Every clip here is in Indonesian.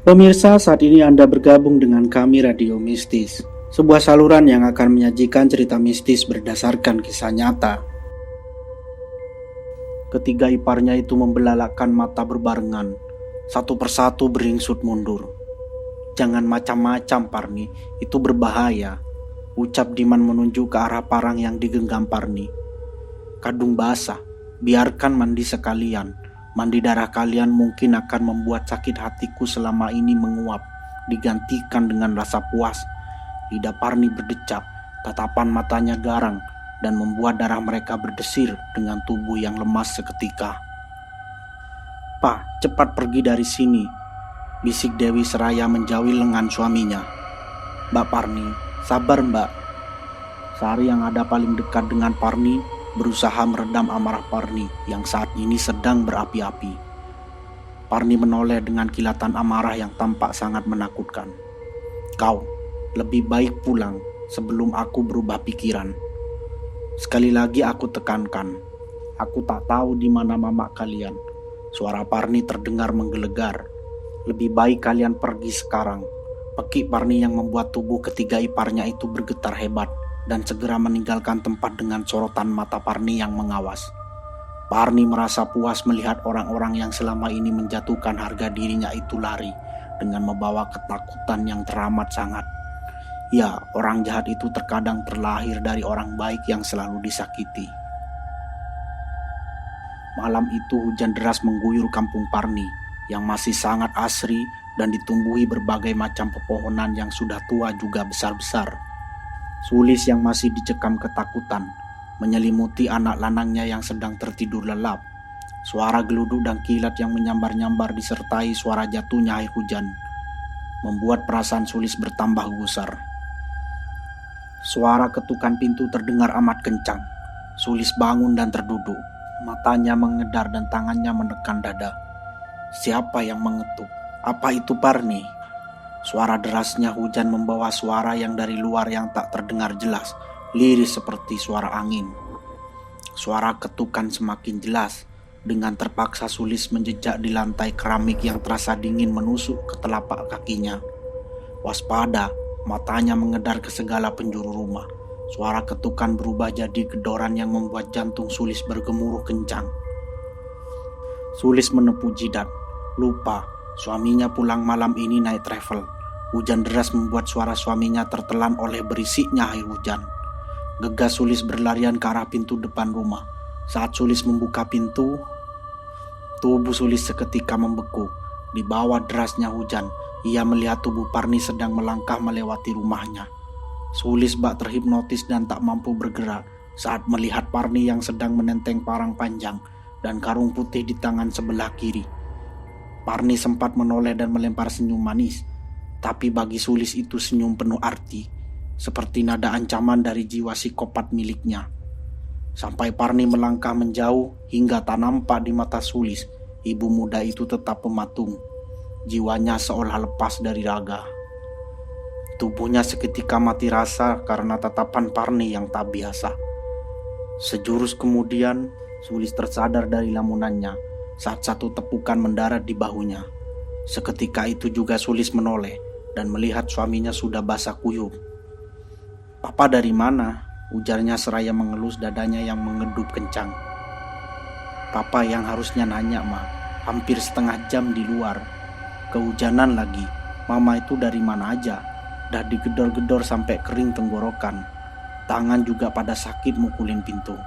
Pemirsa, saat ini Anda bergabung dengan kami Radio Mistis, sebuah saluran yang akan menyajikan cerita mistis berdasarkan kisah nyata. Ketiga iparnya itu membelalakkan mata berbarengan, satu persatu beringsut mundur. "Jangan macam-macam, Parni, itu berbahaya," ucap Diman menunjuk ke arah parang yang digenggam Parni. "Kadung basah, biarkan mandi sekalian. Mandi darah kalian mungkin akan membuat sakit hatiku selama ini menguap, digantikan dengan rasa puas." Lidah Parni berdecak, tatapan matanya garang, dan membuat darah mereka berdesir dengan tubuh yang lemas seketika. "Pak, cepat pergi dari sini," bisik Dewi seraya menjauhi lengan suaminya. "Mbak Parni, sabar mbak." Sari yang ada paling dekat dengan Parni berusaha meredam amarah Parni yang saat ini sedang berapi-api. Parni menoleh dengan kilatan amarah yang tampak sangat menakutkan. "Kau lebih baik pulang sebelum aku berubah pikiran. Sekali lagi aku tekankan, aku tak tahu di mana mama kalian." Suara Parni terdengar menggelegar. "Lebih baik kalian pergi sekarang." Pekik Parni yang membuat tubuh ketiga iparnya itu bergetar hebat dan segera meninggalkan tempat dengan sorotan mata Parni yang mengawas. Parni merasa puas melihat orang-orang yang selama ini menjatuhkan harga dirinya itu lari dengan membawa ketakutan yang teramat sangat. Ya, orang jahat itu terkadang terlahir dari orang baik yang selalu disakiti. Malam itu hujan deras mengguyur kampung Parni yang masih sangat asri dan ditumbuhi berbagai macam pepohonan yang sudah tua juga besar-besar. Sulis yang masih dicekam ketakutan menyelimuti anak lanangnya yang sedang tertidur lelap. Suara geluduk dan kilat yang menyambar-nyambar disertai suara jatuhnya air hujan membuat perasaan Sulis bertambah gusar. Suara ketukan pintu terdengar amat kencang. Sulis bangun dan terduduk. Matanya mengedar dan tangannya menekan dada. Siapa yang mengetuk? Apa itu Parni? Suara derasnya hujan membawa suara yang dari luar yang tak terdengar jelas, lirih seperti suara angin. Suara ketukan semakin jelas. Dengan terpaksa Sulis menjejak di lantai keramik yang terasa dingin menusuk ke telapak kakinya. Waspada, matanya mengedar ke segala penjuru rumah. Suara ketukan berubah jadi gedoran yang membuat jantung Sulis bergemuruh kencang. Sulis menepuk jidat. Lupa, suaminya pulang malam ini naik travel. Hujan deras membuat suara suaminya tertelan oleh berisiknya air hujan. Gegas Sulis berlarian ke arah pintu depan rumah. Saat Sulis membuka pintu, tubuh Sulis seketika membeku. Di bawah derasnya hujan, ia melihat tubuh Parni sedang melangkah melewati rumahnya. Sulis bak terhipnotis dan tak mampu bergerak saat melihat Parni yang sedang menenteng parang panjang dan karung putih di tangan sebelah kiri. Parni sempat menoleh dan melempar senyum manis, tapi bagi Sulis itu senyum penuh arti, seperti nada ancaman dari jiwa psikopat miliknya. Sampai Parni melangkah menjauh hingga tak nampak di mata Sulis, ibu muda itu tetap mematung. Jiwanya seolah lepas dari raga. Tubuhnya seketika mati rasa karena tatapan Parni yang tak biasa. Sejurus kemudian, Sulis tersadar dari lamunannya saat satu tepukan mendarat di bahunya. Seketika itu juga Sulis menoleh dan melihat suaminya sudah basah kuyup. "Papa dari mana?" ujarnya seraya mengelus dadanya yang mengedup kencang. "Papa yang harusnya nanya, Ma. Hampir setengah jam di luar. Kehujanan lagi. Mama itu dari mana aja? Dah digedor-gedor sampai kering tenggorokan. Tangan juga pada sakit mukulin pintu."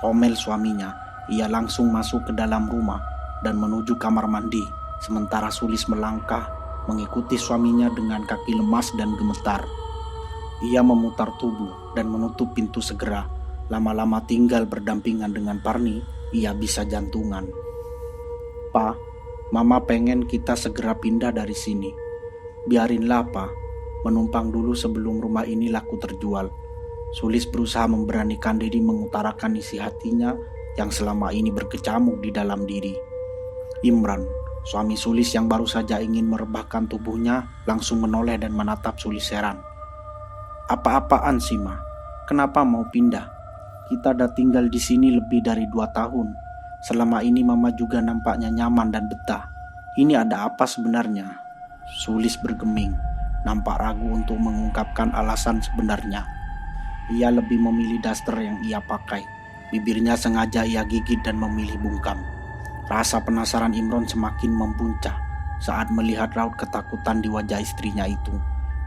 Omel suaminya. Ia langsung masuk ke dalam rumah dan menuju kamar mandi, sementara Sulis melangkah mengikuti suaminya dengan kaki lemas dan gemetar. Ia memutar tubuh dan menutup pintu segera. Lama-lama tinggal berdampingan dengan Parni, ia bisa jantungan. "Pa, Mama pengen kita segera pindah dari sini. Biarinlah, Pa. Menumpang dulu sebelum rumah ini laku terjual." Sulis berusaha memberanikan diri mengutarakan isi hatinya yang selama ini berkecamuk di dalam diri. Imran, suami Sulis yang baru saja ingin merebahkan tubuhnya, langsung menoleh dan menatap Sulis heran. "Apa-apaan sih, Ma? Kenapa mau pindah? Kita udah tinggal di sini lebih dari 2 tahun. Selama ini Mama juga nampaknya nyaman dan betah. Ini ada apa sebenarnya?" Sulis bergeming, nampak ragu untuk mengungkapkan alasan sebenarnya. Ia lebih memilih daster yang ia pakai. Bibirnya sengaja ia gigit dan memilih bungkam. Rasa penasaran Imron semakin mempuncak saat melihat raut ketakutan di wajah istrinya itu.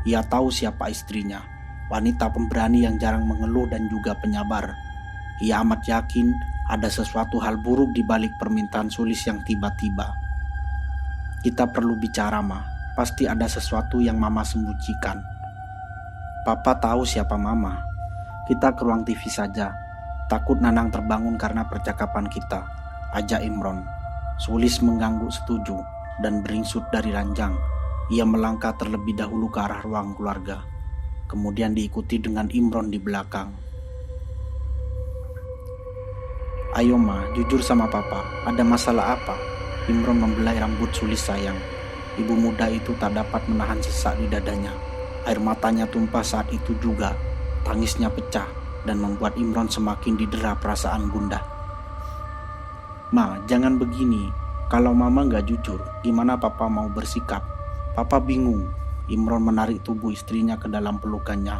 Ia tahu siapa istrinya, wanita pemberani yang jarang mengeluh dan juga penyabar. Ia amat yakin ada sesuatu hal buruk di balik permintaan Sulis yang tiba-tiba. Kita perlu bicara, Ma. Pasti ada sesuatu yang Mama sembunyikan. Papa tahu siapa Mama. Kita ke ruang TV saja. Takut Nanang terbangun karena percakapan kita, ajak Imron. Sulis mengangguk setuju dan beringsut dari ranjang. Ia melangkah terlebih dahulu ke arah ruang keluarga. Kemudian diikuti dengan Imron di belakang. Ayo Ma, jujur sama Papa, ada masalah apa? Imron membelai rambut Sulis sayang. Ibu muda itu tak dapat menahan sesak di dadanya. Air matanya tumpah saat itu juga. Tangisnya pecah dan membuat Imron semakin didera perasaan gundah. Ma, jangan begini. Kalau Mama gak jujur, gimana Papa mau bersikap? Papa bingung. Imron menarik tubuh istrinya ke dalam pelukannya.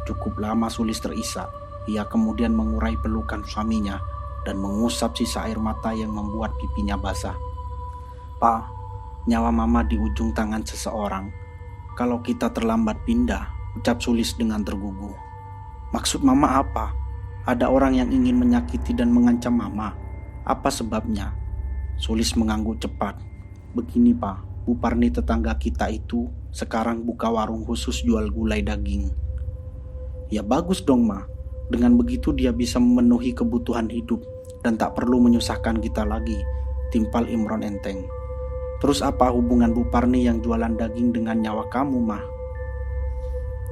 Cukup lama Sulis terisak. Ia kemudian mengurai pelukan suaminya dan mengusap sisa air mata yang membuat pipinya basah. Pa, nyawa Mama di ujung tangan seseorang. Kalau kita terlambat pindah, ucap Sulis dengan tergugu. Maksud Mama apa? Ada orang yang ingin menyakiti dan mengancam Mama. Apa sebabnya? Sulis mengangguk cepat. Begini Pa, Bu Parni tetangga kita itu sekarang buka warung khusus jual gulai daging. Ya bagus dong Ma. Dengan begitu dia bisa memenuhi kebutuhan hidup dan tak perlu menyusahkan kita lagi, timpal Imron enteng. Terus apa hubungan Bu Parni yang jualan daging dengan nyawa kamu, Ma?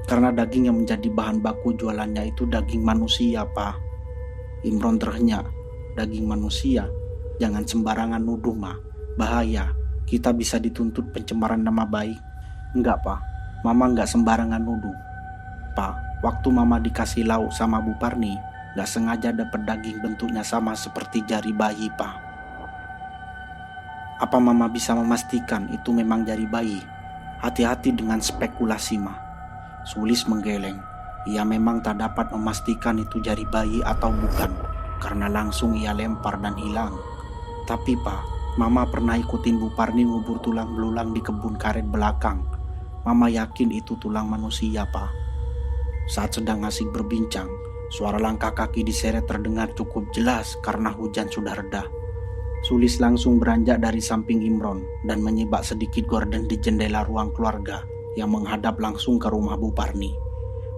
Karena daging yang menjadi bahan baku jualannya itu daging manusia, Pa. Imron terhenyak. Daging manusia? Jangan sembarangan nuduh, Ma. Bahaya. Kita bisa dituntut pencemaran nama baik. Enggak, Pa. Mama enggak sembarangan nuduh. Pa, waktu Mama dikasih lauk sama Bu Parni, enggak sengaja dapat daging bentuknya sama seperti jari bayi, Pa. Apa Mama bisa memastikan itu memang jari bayi? Hati-hati dengan spekulasi, Ma. Sulis menggeleng. Ia memang tak dapat memastikan itu jari bayi atau bukan, karena langsung ia lempar dan hilang. Tapi Pa, Mama pernah ikutin Bu Parni ngubur tulang belulang di kebun karet belakang. Mama yakin itu tulang manusia, Pa. Saat sedang asik berbincang, suara langkah kaki diseret terdengar cukup jelas karena hujan sudah reda. Sulis langsung beranjak dari samping Imron dan menyibak sedikit gorden di jendela ruang keluarga yang menghadap langsung ke rumah Bu Parni.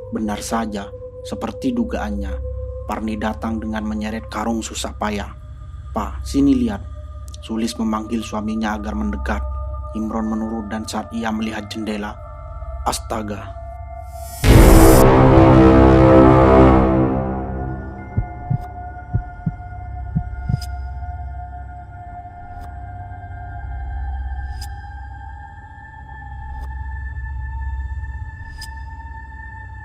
Benar saja, seperti dugaannya, Parni datang dengan menyeret karung susah payah. Pa, sini lihat. Sulis memanggil suaminya agar mendekat. Imron menurut dan saat ia melihat jendela, astaga,